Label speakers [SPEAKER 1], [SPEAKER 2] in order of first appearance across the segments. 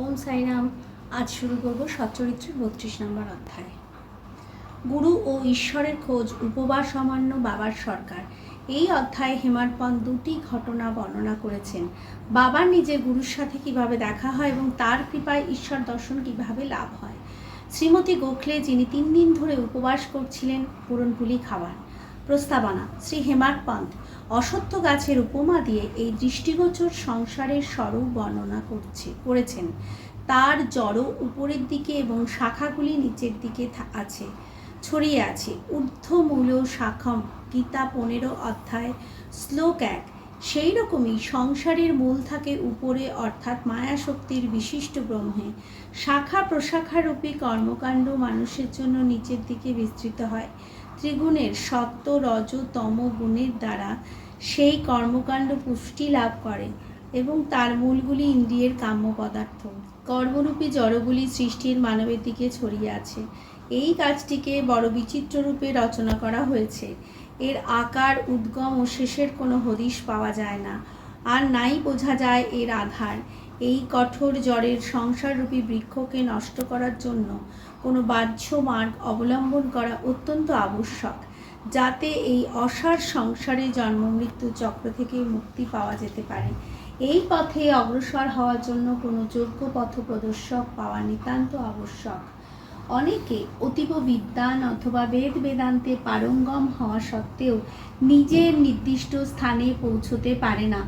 [SPEAKER 1] ওম সাইরাম। আজ শুরু করব সচ্চরিত্রের 32 নম্বর অধ্যায়। গুরু ও ঈশ্বরের খোঁজ, উপবাস অমান্য বাবার সরকার। এই অধ্যায়ে হেমাডপন্ত দুটি ঘটনা বর্ণনা করেছেন। বাবার নিজের গুরুর সাথে কিভাবে দেখা হয় এবং তার কৃপায় ঈশ্বর দর্শন কিভাবে লাভ হয়। শ্রীমতী গোখলে, যিনি 3 দিন ধরে উপবাস করছিলেন, পুরনপুলি খাবার। প্রস্তাবনা। শ্রী হেমাডপন্ত অসত্য গাছের উপমা দিয়ে এই দৃষ্টিগোচর সংসারের স্বরূপ বর্ণনা করেছেন। তার জড় উপরের দিকে এবং শাখাগুলি নিচের দিকে আছে, ছড়িয়ে আছে। ঊর্ধ্বমূল শাখম, গীতা 15 অধ্যায় শ্লোক 1। সেই রকমই সংসারের মূল থাকে উপরে, অর্থাৎ মায়াশক্তির বিশিষ্ট ব্রহ্মে। শাখা প্রশাখারূপী কর্মকাণ্ড মানুষের জন্য নিচের দিকে বিস্তৃত হয়। ত্রিগুণের সত্ত্ব রজ তম গুণের দ্বারা সেই কর্মকাণ্ড পুষ্টি লাভ করে এবং তার মূলগুলি ইন্দ্রিয়ের কাম্য পদার্থ। কর্মরূপী জড়গুলি সৃষ্টির মানবের দিকে ছড়িয়ে আছে। এই কাজটিকে বড় বিচিত্র রূপে রচনা করা হয়েছে। এর আকার, উদ্গম ও শেষের কোনো হদিশ পাওয়া যায় না, আর নাই বোঝা যায় এর আধার। এই কঠোর জড়ের সংসাররূপী বৃক্ষকে নষ্ট করার জন্য কোনো বাহ্য মার্গ অবলম্বন করা অত্যন্ত আবশ্যক, যাতে এই অসার সংসারে জন্ম মৃত্যু চক্র থেকে মুক্তি পাওয়া যেতে পারে। এই পথে অগ্রসর হওয়ার জন্য কোনো যোগ্য পথপ্রদর্শক পাওয়া নিতান্ত আবশ্যক। অনেকে অতীব বিদ্বান অথবা বেদ বেদান্তে পারঙ্গম হওয়া সত্ত্বেও নিজের নির্দিষ্ট স্থানে পৌঁছতে পারে না,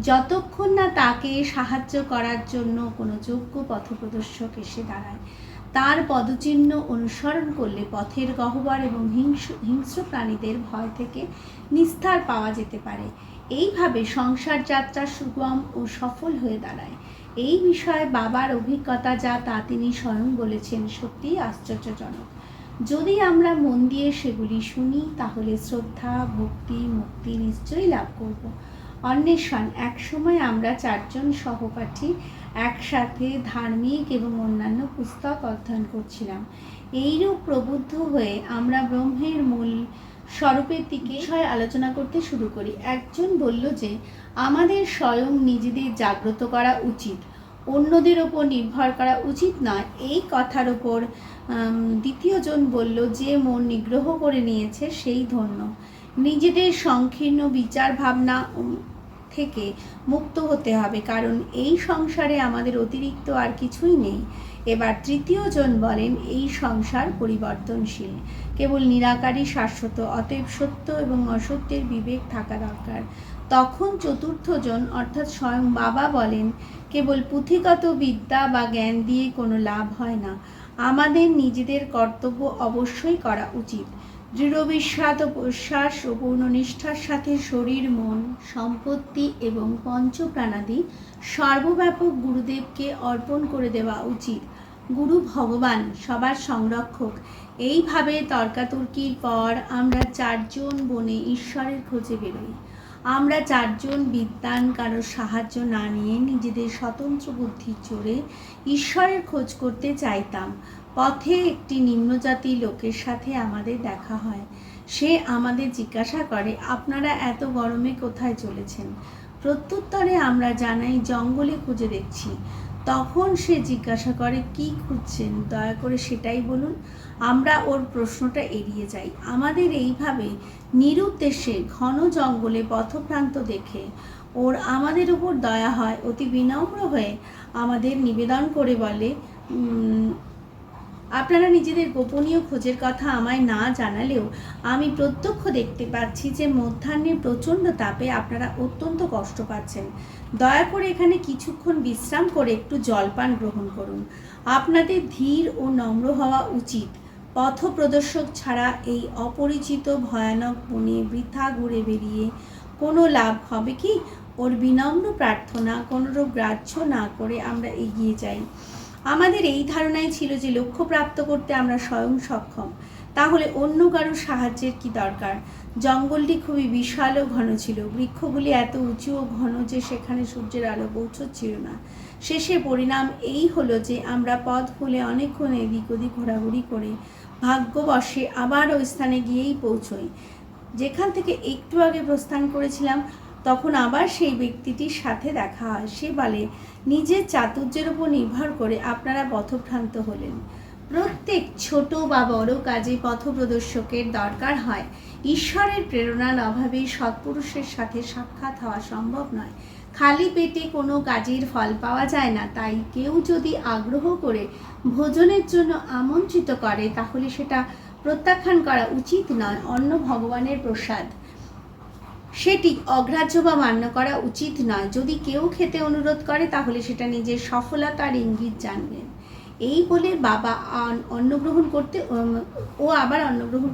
[SPEAKER 1] যতক্ষণ না তাকে সাহায্য করার জন্য কোনো যোগ্য পথপ্রদর্শক এসে দাঁড়ায়। তার পদচিহ্ন অনুসরণ করলে পথের গহ্বর এবং হিংস্র প্রাণীদের ভয় থেকে নিস্তার পাওয়া যেতে পারে। এইভাবে সংসার যাত্রা সুগম ও সফল হয়ে দাঁড়ায়। এই বিষয়ে বাবার অভিজ্ঞতা যা, তা তিনি স্বয়ং বলেছেন, সত্যিই আশ্চর্যজনক। যদি আমরা মন দিয়ে সেগুলি শুনি, তাহলে শ্রদ্ধা, ভক্তি, মুক্তি নিশ্চয়ই লাভ করব। অন্বেষণ। একসময় আমরা 4 জন সহপাঠী একসাথে ধার্মিক এবং অন্যান্য পুস্তক অধ্যয়ন করছিলাম। এইরূপ প্রবুদ্ধ হয়ে আমরা ব্রহ্মের মূল স্বরূপের দিকে বিষয়ে আলোচনা করতে শুরু করি। একজন বলল যে আমাদের স্বয়ং নিজেদের জাগ্রত করা উচিত, অন্যদের ওপর নির্ভর করা উচিত নয়। এই কথার ওপর দ্বিতীয়জন বলল যে মন নিগ্রহ করে নিয়েছে সেই ধন্য। নিজেদের সংকীর্ণ বিচার ভাবনা থেকে মুক্ত হতে হবে, কারণ এই সংসারে আমাদের অতিরিক্ত আর কিছুই নেই। এবার তৃতীয়জন বলেন এই সংসার পরিবর্তনশীল, কেবল নিরাকারই শাশ্বত, অতএব সত্য এবং অসত্যের বিবেক থাকা দরকার। তখন চতুর্থজন অর্থাৎ স্বয়ং বাবা বলেন কেবল পুঁথিগত বিদ্যা বা জ্ঞান দিয়ে কোনো লাভ হয় না, আমাদের নিজেদের কর্তব্য অবশ্যই করা উচিত। দৃঢ় বিশ্বাস ও পূর্ণ নিষ্ঠার সাথে শরীর, মন, সম্পত্তি এবং পঞ্চপ্রাণাদি সর্বব্যাপক গুরুদেবকে অর্পণ করে দেওয়া উচিত। গুরু ভগবান, সবার সংরক্ষক। এইভাবে তর্কাতর্কির পর আমরা 4 জন বনে ঈশ্বরের খোঁজে বেরোই। আমরা 4 জন বিদ্বান কারোর সাহায্য না নিয়ে নিজেদের স্বতন্ত্র বুদ্ধির জোরে ঈশ্বরের খোঁজ করতে চাইতাম। পথে একটি নিম্নজাতি লোকের সাথে আমাদের দেখা হয়। সে আমাদের জিজ্ঞাসা করে, আপনারা এত গরমে কোথায় চলেছেন? প্রত্যুত্তরে আমরা জানাই, জঙ্গলে খুঁজে দেখছি। তখন সে জিজ্ঞাসা করে, কি খুঁজছেন, দয়া করে সেটাই বলুন। আমরা ওর প্রশ্নটা এড়িয়ে যাই। আমাদের এইভাবে নিরুদ্দেশ্যে ঘন জঙ্গলে পথপ্রান্ত দেখে ওর আমাদের উপর দয়া হয়। অতি বিনম্র হয়ে আমাদের নিবেদন করে বলে, আপনারা নিজেদের গোপনীয় খোঁজের কথা আমায় না জানালেও আমি প্রত্যক্ষ দেখতে পাচ্ছি যে মধ্যাহ্নে প্রচণ্ড তাপে আপনারা অত্যন্ত কষ্ট পাচ্ছেন। দয়া করে এখানে কিছুক্ষণ বিশ্রাম করে একটু জলপান গ্রহণ করুন। আপনাদের ধীর ও নম্র হওয়া উচিত। পথপ্রদর্শক ছাড়া এই অপরিচিত ভয়ানক বনে বৃথা ঘুরে বেরিয়ে কোনো লাভ হবে কি? ওর বিনম্র প্রার্থনা কোনোরূপ গ্রাহ্য না করে আমরা এগিয়ে যাই। আমাদের এই ধারণাই ছিল যে লক্ষ্য প্রাপ্ত করতে আমরা স্বয়ং সক্ষম, তাহলে অন্য কারো সাহায্যের কি দরকার। জঙ্গলটি খুবই বিশাল ও ঘন ছিল। বৃক্ষগুলি এত উঁচু ও ঘন যে সেখানে সূর্যের আলো পৌঁছচ্ছিল না। শেষে পরিণাম এই হলো যে আমরা পথ ভুলে অনেকক্ষণ এদিক ওদিক ঘোরাঘুরি করে ভাগ্যবশে আবার ওই স্থানে গিয়েই পৌঁছই যেখান থেকে একটু আগে প্রস্থান করেছিলাম। তখন আবার সেই ব্যক্তিটির সাথে দেখা হয়। সে বলে, নিজের চাতুর্যের উপর নির্ভর করে আপনারা পথভ্রান্ত হলেন। প্রত্যেক ছোট বা বড় কাজে পথপ্রদর্শকের দরকার হয়। ঈশ্বরের প্রেরণার অভাবে সৎপুরুষের সাথে সাক্ষাৎ হওয়া সম্ভব নয়। খালি পেটে কোনো কাজের ফল পাওয়া যায় না। তাই কেউ যদি আগ্রহ করে ভোজনের জন্য আমন্ত্রিত করে তাহলে সেটা প্রত্যাখ্যান করা উচিত নয়। অন্ন ভগবানের প্রসাদ, সেটি অগ্রাহ্য বা মান্য করা উচিত নয়। যদি কেউ খেতে অনুরোধ করে তাহলে সেটা নিজের সফলতার ইঙ্গিত জানবেন। এই বলে বাবা আবার অন্ন গ্রহণ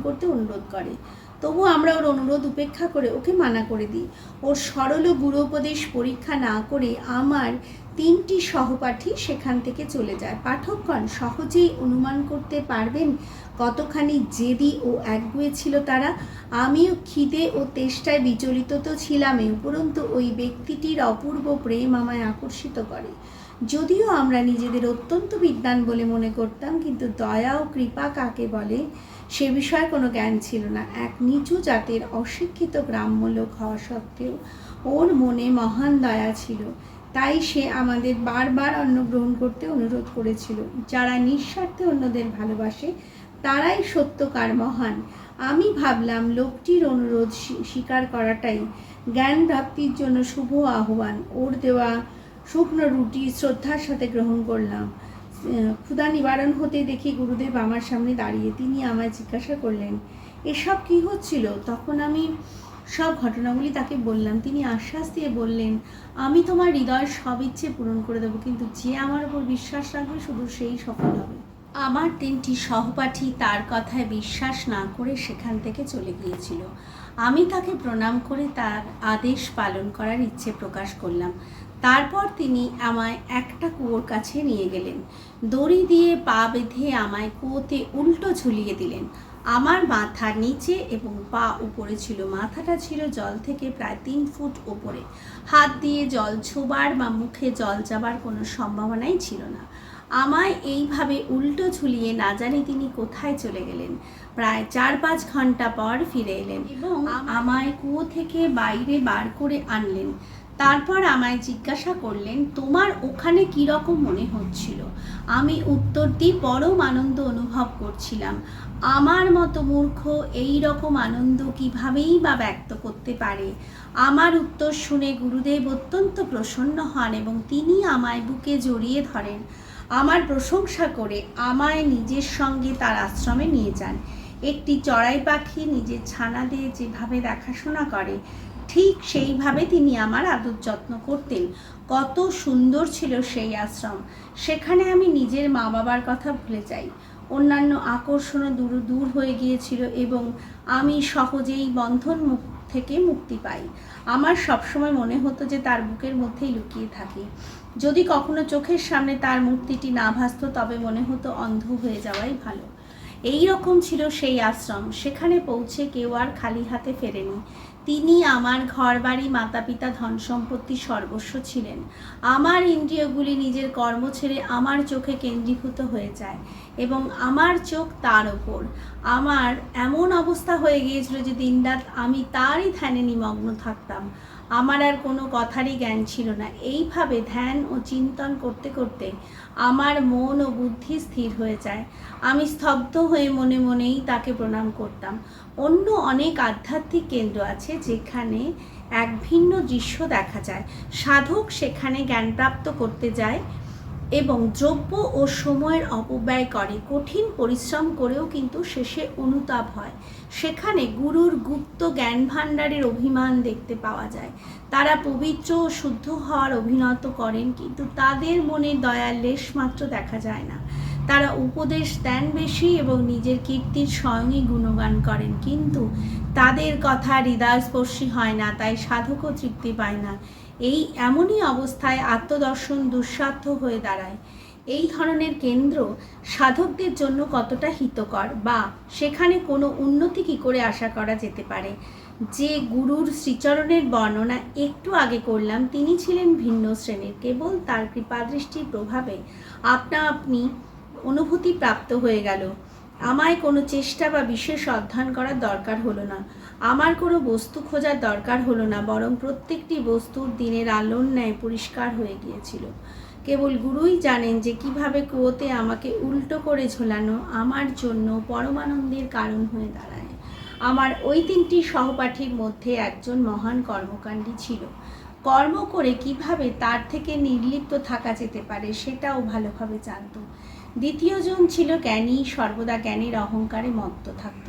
[SPEAKER 1] করতে অনুরোধ করে। তবু আমরা ওর অনুরোধ উপেক্ষা করে ওকে মানা করে দিই। ওর সরল ও গুরোপদেশ পরীক্ষা না করে আমার 3টি সহপাঠী সেখান থেকে চলে যায়। পাঠকগণ সহজেই অনুমান করতে পারবেন কতখানি জেদি ও একগুঁয়ে ছিল তারা। আমিও খিদে ও তেষ্টায় বিচলিত তো ছিলামই, উপরন্তু ওই ব্যক্তিটির অপূর্ব প্রেম আমায় আকর্ষিত করে। যদিও আমরা নিজেদের অত্যন্ত বিদ্বান বলে মনে করতাম, কিন্তু দয়া ও কৃপা কাকে বলে সে বিষয়ে কোনো জ্ঞান ছিল না। এক নিচু জাতের অশিক্ষিত গ্রাম্য লোক হওয়া সত্ত্বেও ওর মনে মহান দয়া ছিল। তাই সে আমাদের বারবার অন্ন গ্রহণ করতে অনুরোধ করেছিল। যারা নিঃস্বার্থে অন্যদের ভালোবাসে তারাই সত্যকার মহান। আমি ভাবলাম লোকটির অনুরোধ স্বীকার করাটাই জ্ঞান প্রাপ্তির জন্য শুভ আহ্বান। ওর দেওয়া শুকনো রুটি শ্রদ্ধার সাথে গ্রহণ করলাম। ক্ষুধা নিবারণ হতে দেখি গুরুদেব আমার সামনে দাঁড়িয়ে। তিনি আমায় জিজ্ঞাসা করলেন, এসব কি হচ্ছিল? তখন আমি সব ঘটনাগুলি তাকে বললাম। তিনি আশ্বাস দিয়ে বললেন, আমি তোমার হৃদয়ের সব ইচ্ছে পূরণ করে দেবো, কিন্তু যে আমার উপর বিশ্বাস রাখবে শুধু সেই সফল হবে। আমার 3টি সহপাঠী তার কথায় বিশ্বাস না করে সেখান থেকে চলে গিয়েছিল। আমি তাকে প্রণাম করে তার আদেশ পালন করার ইচ্ছে প্রকাশ করলাম। তারপর তিনি আমায় একটা কুয়োর কাছে নিয়ে গেলেন। দড়ি দিয়ে পা বেঁধে আমায় কুয়োতে উল্টো ঝুলিয়ে দিলেন। আমার মাথা নিচে এবং পা উপরে ছিল। মাথাটা ছিল জল থেকে প্রায় 3 ফুট উপরে। হাত দিয়ে জল ছোবার বা মুখে জল যাবার কোনো সম্ভাবনাই ছিল না। আমায় এইভাবে উল্টো ঝুলিয়ে না জানি তিনি কোথায় চলে গেলেন। প্রায় 4-5 ঘন্টা পর ফিরে এলেন এবং আমায় কুয়ো থেকে বাইরে বার করে আনলেন। তারপর আমায় জিজ্ঞাসা করলেন, তোমার ওখানে কীরকম মনে হচ্ছিল? আমি উত্তর দিই, পরম আনন্দ অনুভব করছিলাম। আমার মতো মূর্খ এই রকম আনন্দ কীভাবেই বা ব্যক্ত করতে পারে? আমার উত্তর শুনে গুরুদেব অত্যন্ত প্রসন্ন হন এবং তিনি আমায় বুকে জড়িয়ে ধরেন। আমার প্রশংসা করে আমায় নিজের সঙ্গে তার আশ্রমে নিয়ে যান। একটি চড়াই পাখি নিজের ছানাদের যেভাবে দেখাশোনা করে ঠিক সেইভাবে তিনি আমার আদর যত্ন করতেন। কত সুন্দর ছিল সেই আশ্রম! সেখানে আমি নিজের মা বাবার কথা ভুলে যাই। অন্যান্য আকর্ষণও দূর হয়ে গিয়েছিল এবং আমি সহজেই বন্ধন থেকে মুক্তি পাই। আমার সবসময় মনে হতো যে তার বুকের মধ্যেই লুকিয়ে থাকি। যদি কখনো চোখের সামনে তার মূর্তিটি না ভাসত তবে মনে হতো অন্ধ হয়ে যাওয়াই ভালো। এই রকম ছিল সেই আশ্রম। সেখানে পৌঁছে কেউ আর খালি হাতে ফেরেনি। তিনি আমার ঘরবাড়ি, মাতা পিতা, ধন সম্পত্তি সর্বস্ব ছিলেন। আমার ইন্দ্রিয়গুলি নিজের কর্ম ছেড়ে আমার চোখে কেন্দ্রীভূত হয়ে যায় এবং আমার চোখ তার ওপর। আমার এমন অবস্থা হয়ে গিয়েছিল যে দিনরাত আমি তারই ধ্যানে নিমগ্ন থাকতাম। আমার আর কোনো কথারই জ্ঞান ছিল না। এইভাবে ধ্যান ও চিন্তন করতে করতে আমার মন ও বুদ্ধি স্থির হয়ে যায়। আমি স্তব্ধ হয়ে মনে মনেই তাকে প্রণাম করতাম। অন্য অনেক আধ্যাত্মিক কেন্দ্র আছে যেখানে এক ভিন্ন দৃশ্য দেখা যায়। সাধক সেখানে জ্ঞানপ্রাপ্ত করতে যায় এবং দ্রব্য ও সময়ের অপব্যয় করে। কঠিন পরিশ্রম করেও কিন্তু শেষে অনুতাপ হয়। সেখানে গুরুর গুপ্ত জ্ঞান ভাণ্ডারের অভিমান দেখতে পাওয়া যায়। তারা পবিত্র ও শুদ্ধ হওয়ার অভিনত করেন, কিন্তু তাদের মনে দয়ার লেশ মাত্র দেখা যায় না। তারা উপদেশ দেন বেশি এবং নিজের কীর্তির স্বয়ংই গুণগান করেন, কিন্তু তাদের কথা হৃদয়স্পর্শী হয় না। তাই সাধকও তৃপ্তি পায় না। এমনই অবস্থায় আত্মদর্শন দুঃসাধ্য হয়ে দাঁড়ায়। এই ধরনের কেন্দ্র সাধকদের জন্য কতটা হিতকর, বা সেখানে কোনো উন্নতি কী করে আশা করা যেতে পারে? যে গুরুর শ্রীচরণের বর্ণনা একটু আগে করলাম তিনি ছিলেন ভিন্ন শ্রেণীর। কেবল তার কৃপাদৃষ্টির প্রভাবে আপনা আপনি অনুভূতি প্রাপ্ত হয়ে গেল। আমায় কোনো চেষ্টা বা বিশেষ অধ্যয়ন করার দরকার হলো না। আমার কোনো বস্তু খোঁজার দরকার হলো না, বরং প্রত্যেকটি বস্তুর দিনের আলোর ন্যায় পরিষ্কার হয়ে গিয়েছিল। কেবল গুরুই জানেন যে কিভাবে কুয়োতে আমাকে উল্টো করে ঝোলানো আমার জন্য পরমানন্দের কারণ হয়ে দাঁড়ায়। আমার ওই 3টি সহপাঠীর মধ্যে একজন মহান কর্মকাণ্ডী ছিল। কর্ম করে কিভাবে তার থেকে নির্লিপ্ত থাকা যেতে পারে সেটাও ভালোভাবে জানত। দ্বিতীয়জন ছিল জ্ঞানী, সর্বদা জ্ঞানের অহংকারে মত্ত থাকত।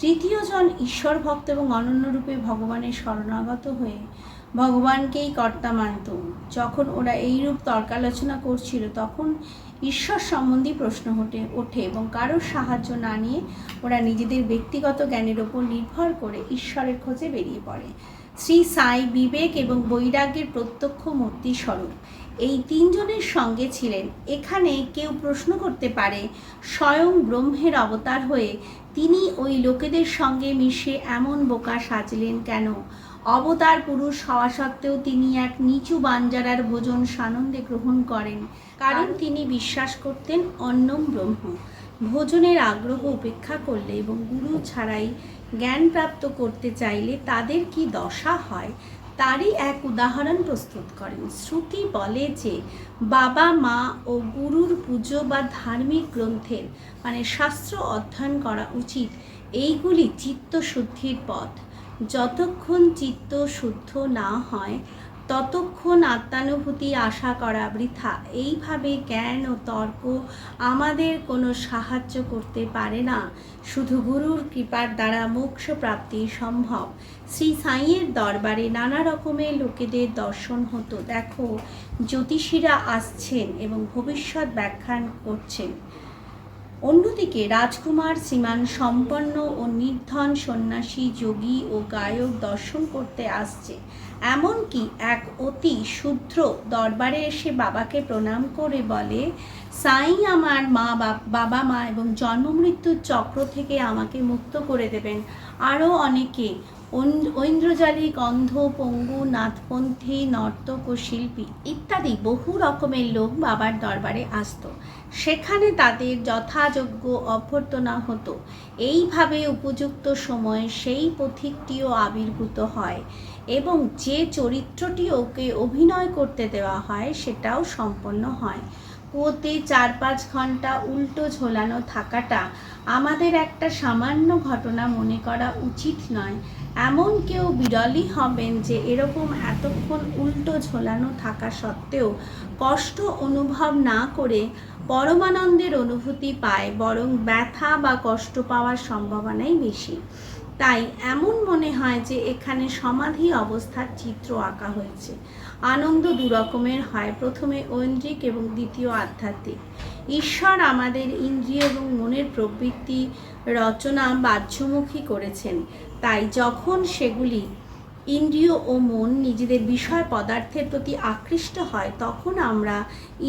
[SPEAKER 1] তৃতীয়জন ঈশ্বর ভক্ত এবং অনন্যরূপে ভগবানের শরণাগত হয়ে ভগবানকেই কর্তা মানত। যখন ওরা এইরূপ তর্কালোচনা করছিল তখন ঈশ্বর সম্বন্ধী প্রশ্ন ওঠে এবং কারোর সাহায্য না নিয়ে ওরা নিজেদের ব্যক্তিগত জ্ঞানের ওপর নির্ভর করে ঈশ্বরের খোঁজে বেরিয়ে পড়ে। শ্রী সাই বিবেক এবং বৈরাগ্যের প্রত্যক্ষ মূর্তি স্বরূপ। এই 3 জনের সঙ্গে ছিলেন। এখানে কেউ প্রশ্ন করতে পারে, স্বয়ং ব্রহ্মের অবতার হয়ে তিনি ওই লোকেদের সঙ্গে মিশে এমন বোকা সাজলেন কেন? অবতার পুরুষ হওয়া সত্ত্বেও তিনি এক নিচু বাঞ্জারার ভোজন সানন্দে গ্রহণ করেন, কারণ তিনি বিশ্বাস করতেন অন্নম ব্রহ্ম। ভোজনের আগ্রহ উপেক্ষা করলে এবং গুরু ছাড়াই জ্ঞান প্রাপ্ত করতে চাইলে তাদের কি দশা হয় তারই এক উদাহরণ প্রস্তুত করেন। শ্রুতি বলে যে বাবা মা ও গুরুর পুজো বা ধার্মিক গ্রন্থের শাস্ত্র অধ্যয়ন করা উচিত। এইগুলি চিত্তশুদ্ধির পথ। যতক্ষণ চিত্ত শুদ্ধ না হয় ততক্ষণ আত্মানুভূতি আশা করা বৃথা। এইভাবে জ্ঞান ও তর্ক আমাদের কোনো সাহায্য করতে পারে না। শুধু গুরুর কৃপার দ্বারা মোক্ষ প্রাপ্তি সম্ভব। শ্রী সাইয়ের দরবারে নানা রকমের লোকেদের দর্শন হতো। দেখো, জ্যোতিষীরা আসছেন এবং ভবিষ্যৎ ব্যাখ্যা করছেন। অন্যদিকে রাজকুমার, শ্রীমান সম্পন্ন ও নির্ধন সন্ন্যাসী, যোগী ও গায়ক দর্শন করতে আসছে। এমনকি এক অতি শূদ্র দরবারে এসে বাবাকে প্রণাম করে বলে, সাই আমার বাবা মা এবং জন্ম মৃত্যুর চক্র থেকে আমাকে মুক্ত করে দেবেন। আরও অনেকে ঐন্দ্রজালিক, অন্ধ, পঙ্গু, নাথপন্থী, নর্তক ও শিল্পী ইত্যাদি বহু রকমের লোক বাবার দরবারে আসত। সেখানে তাদের যথাযোগ্য অভ্যর্থনা হতো। এইভাবে উপযুক্ত সময়ে সেই পথিকটিও আবির্ভূত হয় এবং যে চরিত্রটি ওকে অভিনয় করতে দেওয়া হয় সেটাও সম্পন্ন হয়। কুয়োতে 4-5 ঘন্টা উল্টো ঝোলানো থাকাটা আমাদের একটা সামান্য ঘটনা মনে করা উচিত নয়। এমন কেউ বিরলই হবেন যে এরকম এতক্ষণ উল্টো ঝোলানো থাকা সত্ত্বেও কষ্ট অনুভব না করে পরমানন্দের অনুভূতি পায়, বরং ব্যথা বা কষ্ট পাওয়ার সম্ভাবনাই বেশি। তাই এমন মনে হয় যে এখানে সমাধি অবস্থার চিত্র আঁকা হয়েছে। আনন্দ 2 রকমের হয়, প্রথমে ঐন্দ্রিক এবং দ্বিতীয় আধ্যাত্মিক। ঈশ্বর আমাদের ইন্দ্রিয় এবং মনের প্রবৃত্তি রচনা বাহ্যমুখী করেছেন। তাই যখন সেগুলি ইন্দ্রিয় ও মন নিজেদের বিষয় পদার্থের প্রতি আকৃষ্ট হয় তখন আমরা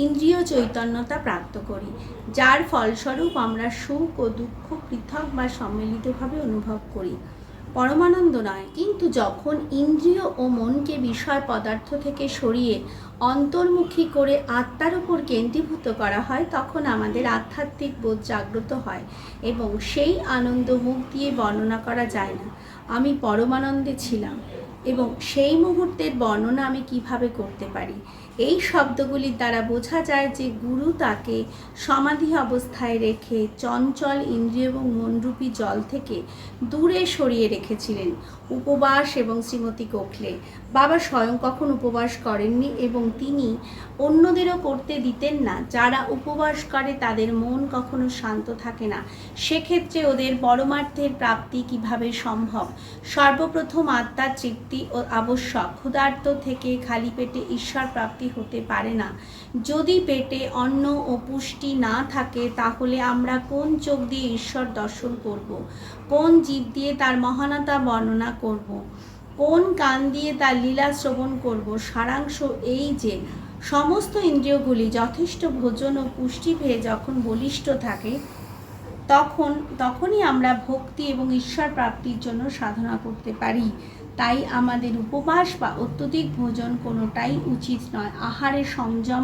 [SPEAKER 1] ইন্দ্রিয় চৈতন্যতা প্রাপ্ত করি, যার ফলস্বরূপ আমরা সুখ ও দুঃখ পৃথক বা সম্মিলিতভাবে অনুভব করি, পরমানন্দ নয়। কিন্তু যখন ইন্দ্রিয় ও মনকে বিষয় পদার্থ থেকে সরিয়ে অন্তর্মুখী করে আত্মার উপর কেন্দ্রীভূত করা হয় তখন আমাদের আধ্যাত্মিক বোধ জাগ্রত হয় এবং সেই আনন্দ মুখ দিয়ে বর্ণনা করা যায় না। আমি পরমানন্দে ছিলাম এবং সেই মুহূর্তের বর্ণনা আমি কিভাবে করতে পারি? এই শব্দগুলির দ্বারা বোঝা যায় যে গুরু তাকে সমাধি অবস্থায় রেখে চঞ্চল ইন্দ্রিয় এবং মনরূপী জল থেকে দূরে সরিয়ে রেখেছিলেন। উপবাস এবং শ্রীমতী গোখলে বাবা স্বয়ং কখন উপবাস করেননি এবং তিনি অন্যদেরও করতে দিতেন না। যারা উপবাস করে তাদের মন কখনো শান্ত থাকে না। সেক্ষেত্রে ওদের পরমার্থের প্রাপ্তি কিভাবে সম্ভব? সর্বপ্রথম আত্মার তৃপ্তি ও আবশ্যক। ক্ষুধার্ত থেকে খালি পেটে ঈশ্বর প্রাপ্তি হতে পারে না। যদি পেটে অন্ন ও পুষ্টি না থাকে তাহলে আমরা কোন চোখ দিয়ে ঈশ্বর দর্শন করব? কোন জীব দিয়ে তার মহানতা বর্ণনা করব? কোন কান দিয়ে তার লীলা শ্রবণ করব? সারাংশ এই যে সমস্ত ইন্দ্রিয়গুলি যথেষ্ট ভোজন ও পুষ্টি পেয়ে যখন বলিষ্ঠ থাকে তখনই আমরা ভক্তি এবং ঈশ্বর প্রাপ্তির জন্য সাধনা করতে পারি। তাই আমাদের উপবাস বা অত্যধিক ভোজন কোনোটাই উচিত নয়। আহারে সংযম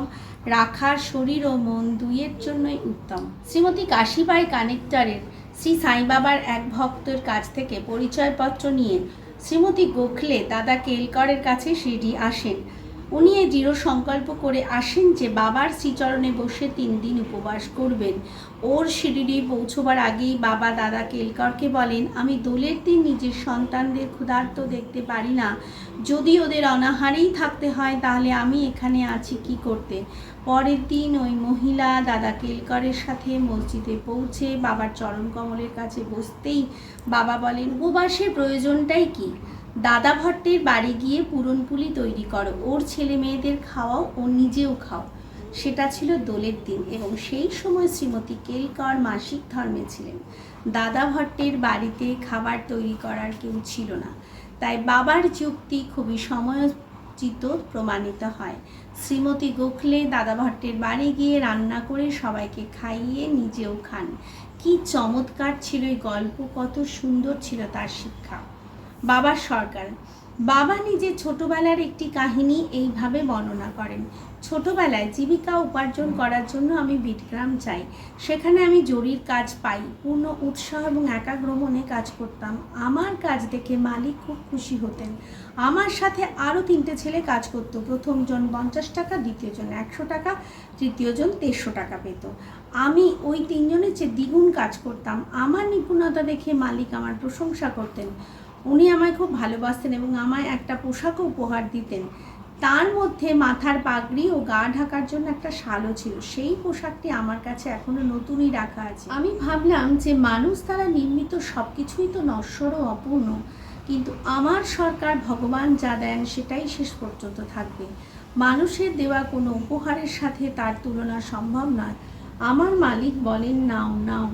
[SPEAKER 1] রাখা শরীর ও মন দুইয়ের জন্যই উত্তম। শ্রীমতী কাশীবাই কানেক্টরের শ্রী সাই বাবার এক ভক্তের কাছ থেকে পরিচয়পত্র নিয়ে শ্রীমতী গোখলে দাদা কেলকরের কাছে শিরডি আসেন। উনি এই দৃঢ় সংকল্প করে আসেন যে বাবার শ্রীচরণে বসে 3 দিন উপবাস করবেন। ওর শিরিডি পৌঁছবার আগেই বাবা দাদা কেলকরকে বলেন, আমি দোলের দিন নিজের সন্তানদের ক্ষুধার্ত দেখতে পারি না। যদি ওদের অনাহারেই থাকতে হয় তাহলে আমি এখানে আছি কি করতে। পরের দিন ওই মহিলা দাদা কেলকরের সাথে মসজিদে পৌঁছে বাবার চরণ কমলের কাছে বসতেই বাবা বলেন, উপবাসের প্রয়োজনটাই কি? দাদা ভট্টের বাড়ি গিয়ে পুরনপুলি তৈরি করো, ওর ছেলে মেয়েদের খাওয়াও, ও নিজেও খাও। সেটা ছিল দোলের দিন এবং সেই সময় শ্রীমতী কেলকর মাসিক ধর্মে ছিলেন। দাদা ভট্টের বাড়িতে খাবার তৈরি করার কেউ ছিল না, তাই বাবার যুক্তি খুবই সময়োচিত প্রমাণিত হয়। শ্রীমতী গোখলে দাদা ভট্টের বাড়ি গিয়ে রান্না করে সবাইকে খাইয়ে নিজেও খান। কি চমৎকার ছিল এই গল্প, কত সুন্দর ছিল তার শিক্ষা। বাবার সরকার। বাবা নিজে ছোটবেলার একটি কাহিনী এইভাবে বর্ণনা করেন, ছোটবেলায় জীবিকা উপার্জন করার জন্য আমি বিটগ্রাম চাই। সেখানে আমি জরির কাজ পাই, পূর্ণ উৎসাহ এবং একাগ্র মনে কাজ করতাম। আমার কাজ দেখে মালিক খুব খুশি হতেন। আমার সাথে আরও 3টে ছেলে কাজ করত। প্রথমজন 50 টাকা, দ্বিতীয়জন 100 টাকা, তৃতীয়জন 150 টাকা পেত। আমি ওই 3 জনের চেয়ে দ্বিগুণ কাজ করতাম। আমার নিপুণতা দেখে মালিক আমার প্রশংসা করতেন। উনি আমায় খুব ভালোবাসতেন এবং আমায় একটা পোশাকও উপহার দিতেন। তার মধ্যে মাথার পাগড়ি ও গা ঢাকার জন্য একটা শালও ছিল। সেই পোশাকটি আমার কাছে এখনো নতুনই রাখা আছে। আমি ভাবলাম যে মানুষ দ্বারা নির্মিত সব কিছুই তো নশ্বর ও অপূর্ণ, কিন্তু আমার সরকার ভগবান যা দেন সেটাই শেষ পর্যন্ত থাকবে। মানুষের দেওয়া কোনো উপহারের সাথে তার তুলনা সম্ভব নয়। আমার মালিক বলেন, নাও নাও।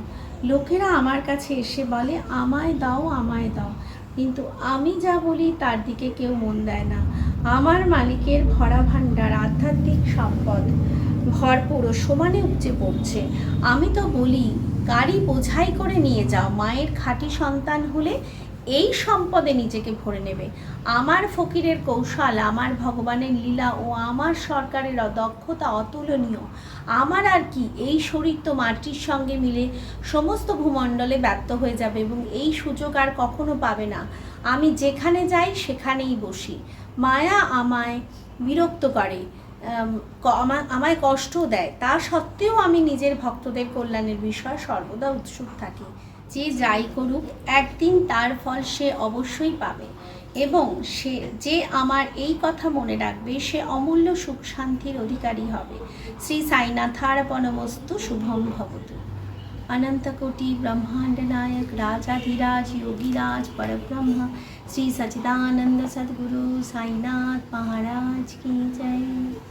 [SPEAKER 1] লোকেরা আমার কাছে এসে বলে, আমায় দাও আমায় দাও, কিন্তু আমি যা বলি তার দিকে কেউ মন দেয় না। আমার মালিকের ভরা ভাণ্ডার আধ্যাত্মিক সম্পদ ভরপুর ও সমানে উপচে পড়ছে। আমি তো বলি, গাড়ি বোঝাই করে নিয়ে যাও, মায়ের খাঁটি সন্তান হলে এই সম্পদে নিজেকে ভরে নেবে। আমার ফকিরের কৌশল, আমার ভগবানের লীলা ও আমার সরকারের দক্ষতা অতুলনীয়। আমার আর কি, এই শরীর তো মাটির সঙ্গে মিলে সমস্ত ভূমণ্ডলে ব্যপ্ত হয়ে যাবে এবং এই সুযোগ আর কখনো পাবে না। আমি যেখানে যাই সেখানেই বসি। মায়া আমায় বিরক্ত করে, আমায় কষ্ট দেয়, তা সত্ত্বেও আমি নিজের ভক্তদের কল্যাণের বিষয়ে সর্বদা উৎসুক থাকি। যে যাই করুক একদিন তার ফল সে অবশ্যই পাবে, এবং সে যে আমার এই কথা মনে রাখবে সে অমূল্য সুখ শান্তির অধিকারী হবে। শ্রী সাইনাথার্পণমস্তু, শুভম ভবতু। अनंत कोटि ब्रह्मांड नायक राजाधिराज योगीराज परब्रह्म श्री सच्चिदानंद सद्गुरु साईनाथ महाराज की जय।